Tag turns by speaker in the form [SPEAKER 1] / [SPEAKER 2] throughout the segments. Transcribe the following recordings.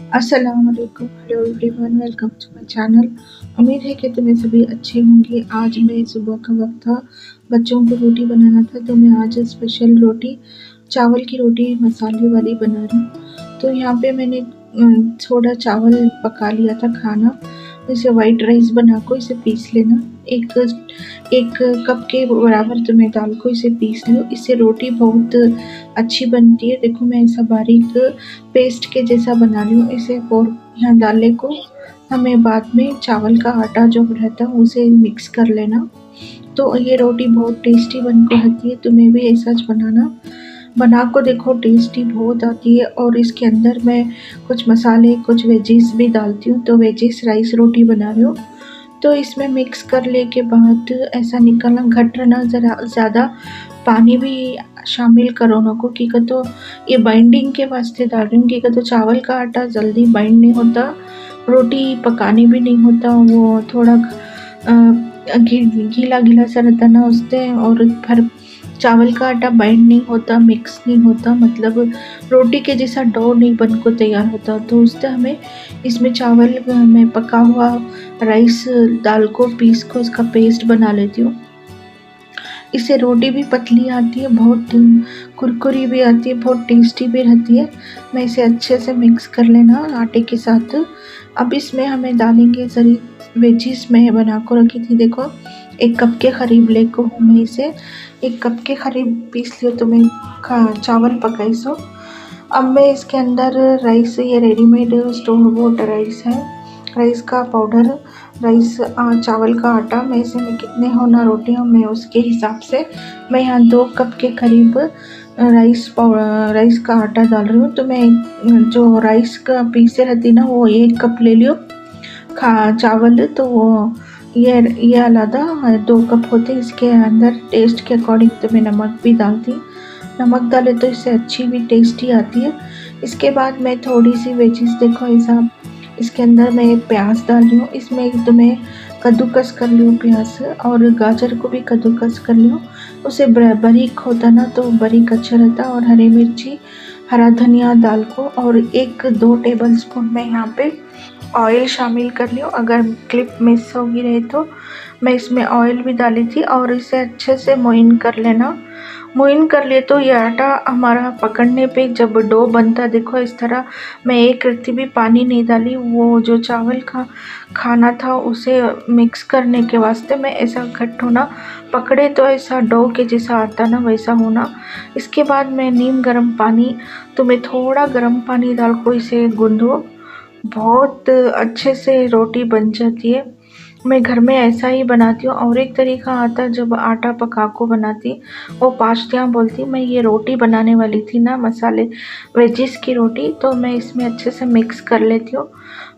[SPEAKER 1] अस्सलामुअलैकुम, hello everyone, welcome to my channel. उम्मीद है कि तुम्हें सभी अच्छे होंगे। आज मैं सुबह का वक्त था, बच्चों को रोटी बनाना था, तो मैं आज स्पेशल रोटी, चावल की रोटी मसाले वाली बना रही हूँ। तो यहाँ पे मैंने थोड़ा चावल पका लिया था खाना, इसे वाइट राइस बना को इसे पीस लेना। एक एक कप के बराबर तुम्हें दाल को इसे पीस लो। इससे रोटी बहुत अच्छी बनती है। देखो मैं ऐसा बारीक पेस्ट के जैसा बना रही हूँ इसे। और यहाँ दालें को हमें बाद में चावल का आटा जो रहता है उसे मिक्स कर लेना। तो ये रोटी बहुत टेस्टी बन के आती है। तुम्हें भी ऐसा बनाना, बना को देखो, टेस्टी बहुत आती है। और इसके अंदर मैं कुछ मसाले, कुछ वेजिस भी डालती हूँ। तो वेजिस राइस रोटी बना रही हूँ। तो इसमें मिक्स कर ले के बाद ऐसा निकलना घट रहना, ज़रा ज़्यादा पानी भी शामिल करो ना को, कि तो ये बाइंडिंग के वास्ते डाल रही हूँ। कि तो चावल का आटा जल्दी बाइंड नहीं होता, रोटी पकाने भी नहीं होता, वो थोड़ा गीला गीला सा रहता ना उससे। और फिर चावल का आटा बाइंड नहीं होता, मिक्स नहीं होता, मतलब रोटी के जैसा डो नहीं बन को तैयार होता। तो उससे हमें इसमें चावल में पका हुआ राइस दाल को पीस को उसका पेस्ट बना लेती हूँ। इससे रोटी भी पतली आती है, बहुत कुरकुरी भी आती है, बहुत टेस्टी भी रहती है। मैं इसे अच्छे से मिक्स कर लेना आटे के साथ। अब इसमें हमें डालेंगे जरी वेजिस मैं बना को रखी थी। देखो 1 कप के करीब लेको हूँ मैं इसे, 1 कप के करीब पीस लियो तो मैं चावल पकाई सो। अब मैं इसके अंदर राइस, ये रेडीमेड स्टोर बोर्ड राइस है, राइस का पाउडर, राइस चावल का आटा, मैं इसे में कितने होना रोटियाँ मैं उसके हिसाब से मैं यहाँ 2 कप के करीब राइस का आटा डाल रही हूँ। तो मैं जो राइस का पीसे रहती ना वो 1 कप ले लियो चावल, तो वो ये अलग 2 कप होते। इसके अंदर टेस्ट के अकॉर्डिंग तो मैं नमक भी डालती, नमक डाले तो इससे अच्छी भी टेस्टी आती है। इसके बाद मैं थोड़ी सी वेजिस, देखो ऐसा, इसके अंदर मैं प्याज डाल रही हूँ। इसमें तो मैं कद्दूकस कर लूँ प्याज, और गाजर को भी कद्दूकस कर लूँ, उसे बारीक होता ना तो बारीक अच्छा रहता। और हरी मिर्ची, हरा धनिया डाल को, और 1-2 टेबल स्पून मैं यहाँ पे ऑयल शामिल कर लियो। अगर क्लिप मिस होगी रही तो मैं इसमें ऑयल भी डाली थी। और इसे अच्छे से मोइन कर लेना। मोइन कर लिए तो ये आटा हमारा पकड़ने पे जब डो बनता, देखो इस तरह, मैं एक रत्ती भी पानी नहीं डाली। वो जो चावल का खाना था उसे मिक्स करने के वास्ते मैं ऐसा घट होना पकड़े तो ऐसा डो के जैसा आता ना वैसा होना। इसके बाद मैं नीम गर्म पानी, तो मैं थोड़ा गर्म पानी डाल को इसे गूंदो, बहुत अच्छे से रोटी बन जाती है। मैं घर में ऐसा ही बनाती हूँ। और एक तरीका आता जब आटा पका को बनाती, वो पाश्तियाँ बोलती। मैं ये रोटी बनाने वाली थी ना, मसाले वेजिस की रोटी, तो मैं इसमें अच्छे से मिक्स कर लेती हूँ।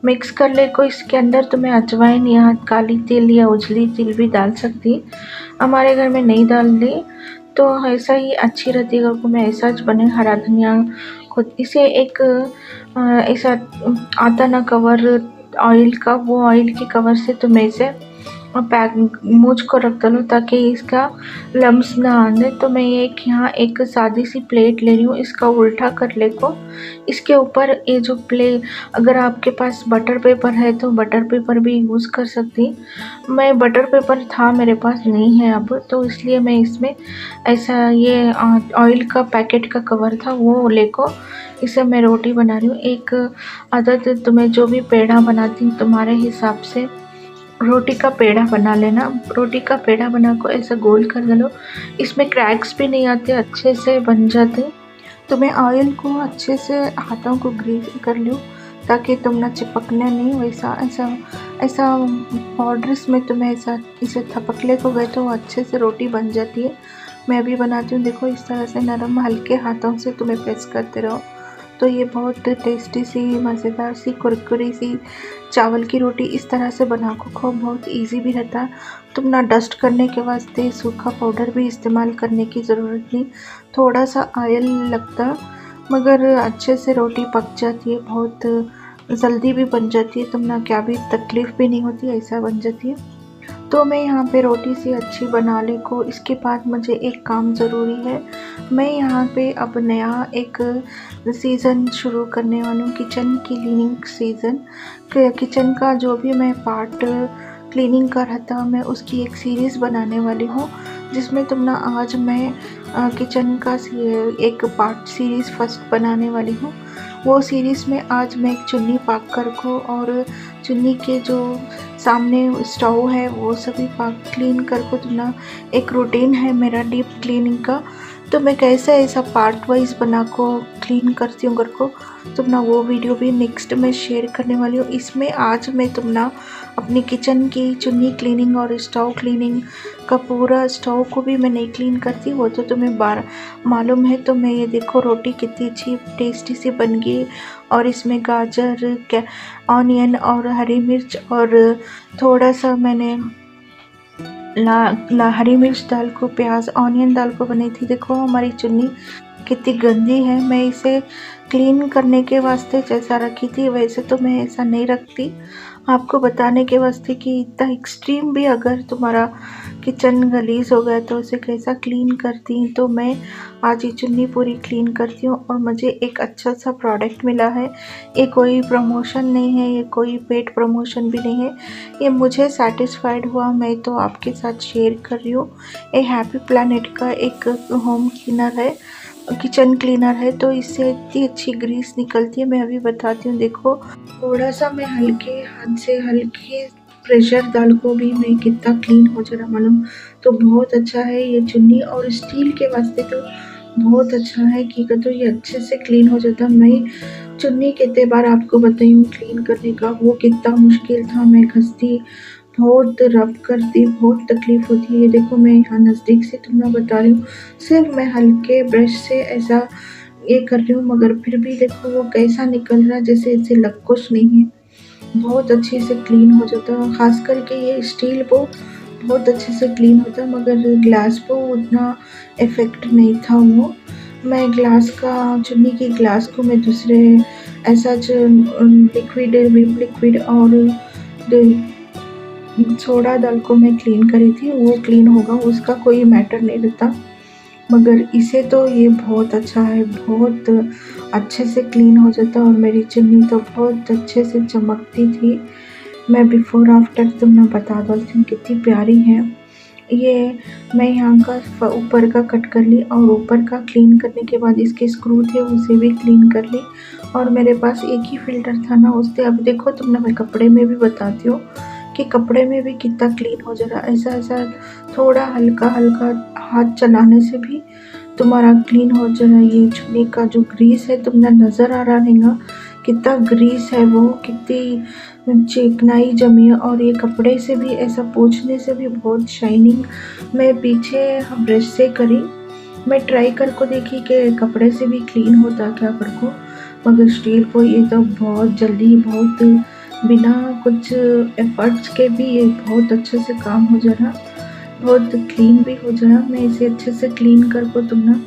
[SPEAKER 1] मिक्स कर ले को इसके अंदर तो मैं अजवाइन या काली तिल या उजली तिल भी डाल सकती, हमारे घर में नहीं डाल दी तो ऐसा ही अच्छी रहती है। को मैं ऐसा बने हरा धनिया को इसे एक ऐसा आता ना कवर ऑयल का, वो ऑयल के कवर से तो मैं इसे पैक मूछ को रख डालूँ ताकि इसका लम्स ना आने। तो मैं यहाँ एक सादी सी प्लेट ले रही हूँ, इसका उल्टा कर ले को इसके ऊपर ये जो अगर आपके पास बटर पेपर है तो बटर पेपर भी यूज़ कर सकती। मैं बटर पेपर था मेरे पास, नहीं है अब, तो इसलिए मैं इसमें ऐसा ये ऑयल का पैकेट का कवर था वो लेको इसे मैं रोटी बना रही हूँ। एक आदत, तुम्हें जो भी पेड़ा बनाती तुम्हारे हिसाब से रोटी का पेड़ा बना लेना। रोटी का पेड़ा बना को ऐसा गोल कर दो, इसमें क्रैक्स भी नहीं आते, अच्छे से बन जाते। तो मैं ऑयल को अच्छे से हाथों को ग्रीस कर लूँ ताकि तुम ना चिपकने नहीं, वैसा ऐसा ऐसा बॉर्डर्स में तुम्हें ऐसा इसे थपकले को गए तो अच्छे से रोटी बन जाती है। मैं भी बनाती हूँ, देखो इस तरह से नरम हल्के हाथों से तुम्हें प्रेस करते रहो। तो ये बहुत टेस्टी सी, मज़ेदार सी, कुरकुरी सी चावल की रोटी इस तरह से बना को खाओ, बहुत इजी भी रहता है। तुम ना डस्ट करने के वास्ते सूखा पाउडर भी इस्तेमाल करने की ज़रूरत नहीं, थोड़ा सा ऑयल लगता, मगर अच्छे से रोटी पक जाती है, बहुत जल्दी भी बन जाती है। तुम ना क्या भी तकलीफ़ भी नहीं होती, ऐसा बन जाती है। तो मैं यहाँ पे रोटी सी अच्छी बना ले को इसके बाद मुझे एक काम ज़रूरी है। मैं यहाँ पे अब नया एक सीज़न शुरू करने वाली हूँ, किचन क्लीनिंग सीज़न। किचन का जो भी मैं पार्ट क्लीनिंग का रहता मैं उसकी एक सीरीज़ बनाने वाली हूँ, जिसमें तुम ना आज मैं किचन का एक पार्ट सीरीज़ फर्स्ट बनाने वाली हूँ। वो सीरीज़ में आज मैं एक चुन्नी पाक कर को और चुन्नी के जो सामने स्टोव है वो सभी पाक क्लीन कर को तो ना एक रूटीन है मेरा डीप क्लीनिंग का। तो मैं कैसे ऐसा पार्ट वाइज बना को क्लीन करती हूँ घर को तुम ना वो वीडियो भी नेक्स्ट में शेयर करने वाली हूँ। इसमें आज मैं तुम ना अपनी किचन की चुन्नी क्लीनिंग और स्टोव क्लीनिंग का पूरा स्टोव को भी मैं नहीं क्लीन करती, वो तो तुम्हें बार मालूम है। तो मैं ये देखो रोटी कितनी अच्छी टेस्टी सी बन गई और इसमें गाजर ऑनियन और हरी मिर्च और थोड़ा सा मैंने हरी मिर्च डाल को प्याज ऑनियन डाल को बनाई थी। देखो हमारी चुन्नी कितनी गंदी है, मैं इसे क्लीन करने के वास्ते जैसा रखी थी वैसे तो मैं ऐसा नहीं रखती, आपको बताने के वास्ते कि इतना एक्सट्रीम भी अगर तुम्हारा किचन गलीज हो गया तो उसे कैसा क्लीन करती। तो मैं आज ये चुन्नी पूरी क्लीन करती हूँ और मुझे एक अच्छा सा प्रोडक्ट मिला है। ये कोई प्रमोशन नहीं है, ये कोई पेड प्रमोशन भी नहीं है, ये मुझे सेटिस्फाइड हुआ मैं तो आपके साथ शेयर कर रही हूँ। ये हैप्पी प्लैनेट का एक होम क्लीनर है, किचन क्लीनर है। तो इससे इतनी अच्छी ग्रीस निकलती है, मैं अभी बताती हूँ। देखो थोड़ा सा मैं हल्के हाथ से हल्के प्रेशर डाल को भी मैं कितना क्लीन हो जा रहा मालूम। तो बहुत अच्छा है ये चुन्नी और स्टील के वास्ते तो बहुत अच्छा है कि तो ये अच्छे से क्लीन हो जाता। मैं चुन्नी कितने बार आपको बताई हूँ क्लीन करने का, वो कितना मुश्किल था, मैं घसती बहुत रब करती, बहुत तकलीफ होती है। ये देखो मैं यहाँ नज़दीक से तुमने बता रही हूँ, सिर्फ मैं हल्के ब्रश से ऐसा ये कर रही हूँ, मगर फिर भी देखो वो कैसा निकल रहा है जैसे इसे लग कुछ नहीं है, बहुत अच्छे से क्लीन हो जाता है। ख़ास करके ये स्टील वो बहुत अच्छे से क्लीन होता है, मगर ग्लास वो उतना इफ़ेक्ट नहीं था। वो मैं ग्लास का चुन्नी की ग्लास को मैं दूसरे ऐसा जो लिक्विड विम लिक्विड और सोडा डाल को मैं क्लीन करी थी, वो क्लीन होगा उसका कोई मैटर नहीं रहता, मगर इसे तो ये बहुत अच्छा है, बहुत अच्छे से क्लीन हो जाता और मेरी चुन्नी तो बहुत अच्छे से चमकती थी। मैं बिफ़ोर आफ्टर तुमने बता डालती हूँ कितनी प्यारी है ये। मैं यहाँ का ऊपर का कट कर ली और ऊपर का क्लीन करने के बाद इसके स्क्रू थे उसे भी क्लीन कर ली और मेरे पास एक ही फ़िल्टर था ना उससे। अब देखो तुमने मैं कपड़े में भी बताती हूँ कि कपड़े में भी कितना क्लीन हो जा रहा, ऐसा ऐसा थोड़ा हल्का हल्का हाथ चलाने से भी तुम्हारा क्लीन हो जा रहा। ये चुन्नी का जो ग्रीस है तुमने नज़र आ रहा रहेगा कितना ग्रीस है, वो कितनी चिकनाई जमी है और ये कपड़े से भी ऐसा पोंछने से भी बहुत शाइनिंग। मैं पीछे ब्रश से करी, मैं ट्राई कर को देखी कि कपड़े से भी क्लीन होता क्या कर को, मगर स्टील को ये तो बहुत जल्दी बहुत बिना कुछ एफर्ट्स के भी ये बहुत अच्छे से काम हो जा रहा, बहुत क्लीन भी हो जा रहा। मैं इसे अच्छे से क्लीन कर को तुम ना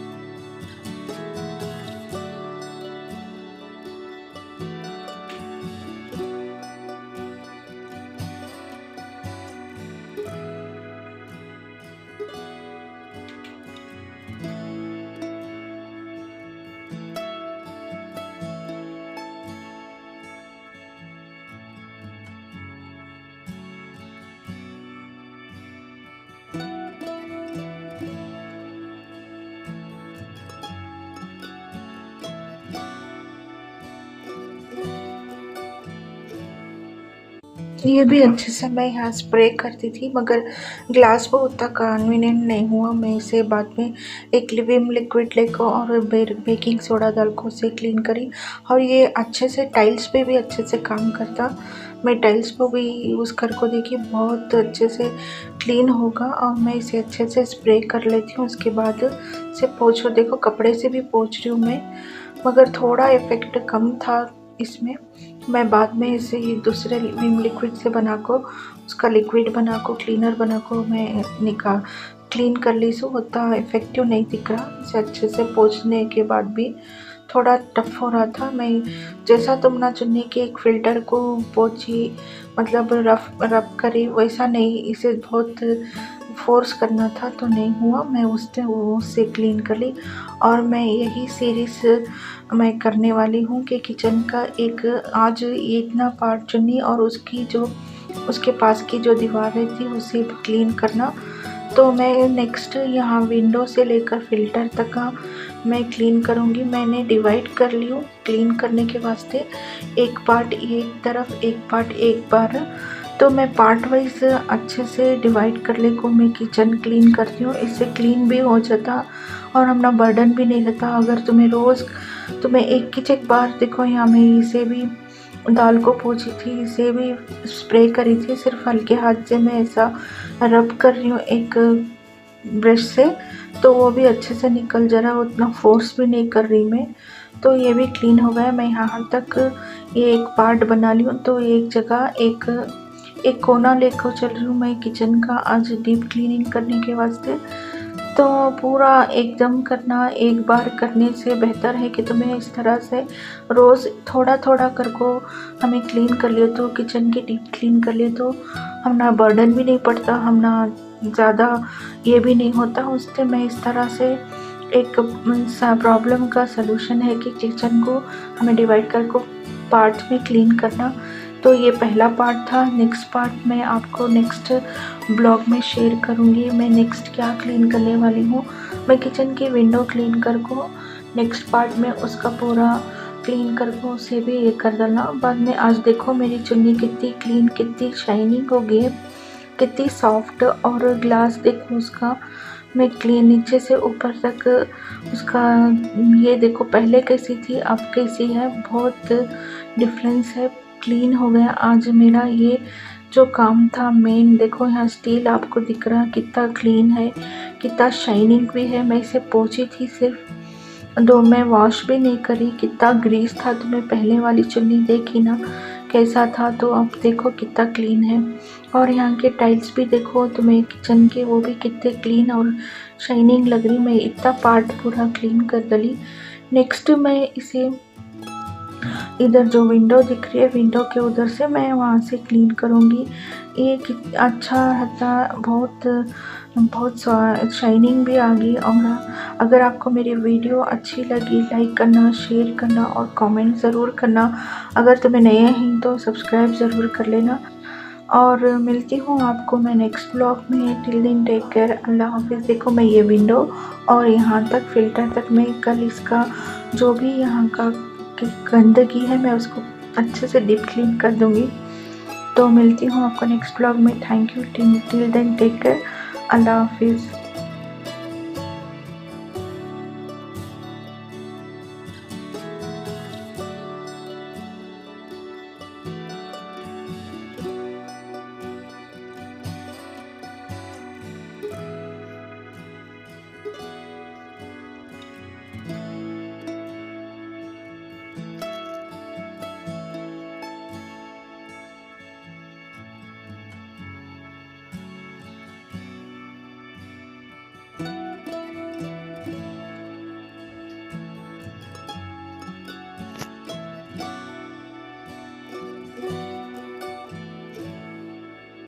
[SPEAKER 1] ये भी अच्छे से मैं यहाँ स्प्रे करती थी, मगर ग्लास वो उतना कन्वीनियंट नहीं हुआ। मैं इसे बाद में एक विम लिक्विड लेकर और बेकिंग सोडा डाल को उसे क्लीन करी और ये अच्छे से टाइल्स पे भी अच्छे से काम करता। मैं टाइल्स पर भी यूज़ कर को देखी, बहुत अच्छे से क्लीन होगा और मैं इसे अच्छे से स्प्रे कर लेती हूँ। उसके बाद इसे पोंछो, देखो कपड़े से भी पोंछ रही हूँ मैं, मगर थोड़ा इफ़ेक्ट कम था इसमें। मैं बाद में इसे दूसरे विम लिक्विड से बना को उसका लिक्विड बना को क्लीनर बना को मैं क्लीन कर ली सो उतना इफ़ेक्टिव नहीं दिख रहा। इसे अच्छे से पोंछने के बाद भी थोड़ा टफ हो रहा था। मैं जैसा तुम ना चुन्नी के एक फ़िल्टर को पोंछी मतलब रफ करी वैसा नहीं, इसे बहुत फ़ोर्स करना था तो नहीं हुआ। मैं उससे क्लीन कर ली और मैं यही सीरीज़ मैं करने वाली हूँ कि किचन का एक आज इतना पार्ट चुन्नी और उसके पास की जो दीवारें थी उसे क्लीन करना। तो मैं नेक्स्ट यहाँ विंडो से लेकर फ़िल्टर तक का मैं क्लीन करूँगी। मैंने डिवाइड कर ली हूँ क्लीन करने के वास्ते, एक पार्ट एक तरफ एक पार्ट एक बार। तो मैं पार्ट वाइज अच्छे से डिवाइड कर ले को मैं किचन क्लीन करती हूँ। इससे क्लीन भी हो जाता और अपना बर्डन भी नहीं रहता। अगर तुम्हें एक बार देखो, यहाँ मैं इसे भी दाल को पोंछी थी, इसे भी स्प्रे करी थी, सिर्फ हल्के हाथ से मैं ऐसा रब कर रही हूँ एक ब्रश से, तो वो भी अच्छे से निकल जा रहा है, उतना फोर्स भी नहीं कर रही मैं। तो ये भी क्लीन हो गया। मैं यहाँ तक ये एक पार्ट बना ली हूँ। तो एक जगह एक कोना लेकर चल रही हूँ मैं किचन का आज डीप क्लीनिंग करने के वास्ते। तो पूरा एकदम करना एक बार करने से बेहतर है कि तुम्हें इस तरह से रोज़ थोड़ा थोड़ा करको हमें क्लीन कर लियो, तो किचन की डीप क्लीन कर लिए तो हम ना बर्डन भी नहीं पड़ता, हम ना ज़्यादा ये भी नहीं होता। उससे मैं इस तरह से एक प्रॉब्लम का सलूशन है कि किचन को हमें डिवाइड करके पार्ट में क्लीन करना। तो ये पहला पार्ट था। नेक्स्ट पार्ट मैं आपको नेक्स्ट ब्लॉग में शेयर करूँगी मैं नेक्स्ट क्या क्लीन करने वाली हूँ। मैं किचन की विंडो क्लीन कर को नेक्स्ट पार्ट में उसका पूरा क्लीन कर को उसे भी ये कर डालना बाद में। आज देखो मेरी चुन्नी कितनी क्लीन कितनी शाइनिंग हो गई है, कितनी सॉफ्ट, और ग्लास देखो उसका मैं क्लीन नीचे से ऊपर तक उसका ये देखो पहले कैसी थी अब कैसी है, बहुत डिफरेंस है। क्लीन हो गया आज मेरा ये जो काम था मेन। देखो यहाँ स्टील आपको दिख रहा कितना क्लीन है, कितना शाइनिंग भी है। मैं इसे पोंछी थी सिर्फ मैं वॉश भी नहीं करी। कितना ग्रीस था, तुम्हें पहले वाली चुन्नी देखी ना कैसा था, तो अब देखो कितना क्लीन है। और यहाँ के टाइल्स भी देखो तुम्हें किचन के, वो भी कितने क्लीन और शाइनिंग लग रही। मैं इतना पार्ट पूरा क्लीन कर डली। नेक्स्ट मैं इसे इधर जो विंडो दिख रही है विंडो के उधर से मैं वहाँ से क्लीन करूँगी। ये अच्छा रहता, बहुत शाइनिंग भी आ गई। और अगर आपको मेरी वीडियो अच्छी लगी लाइक करना, शेयर करना और कमेंट ज़रूर करना। अगर तुम्हें नए हैं तो सब्सक्राइब ज़रूर कर लेना। और मिलती हूँ आपको मैं नेक्स्ट ब्लॉग में। टिल देन टेक केयर, अल्लाह हाफिज़। देखो मैं ये विंडो और यहाँ तक फ़िल्टर तक मैं कल इसका जो भी यहाँ का गंदगी है मैं उसको अच्छे से डीप क्लीन कर दूँगी। तो मिलती हूँ आपको नेक्स्ट ब्लॉग में। Thank you. Till then take care, अल्लाह हाफिज़।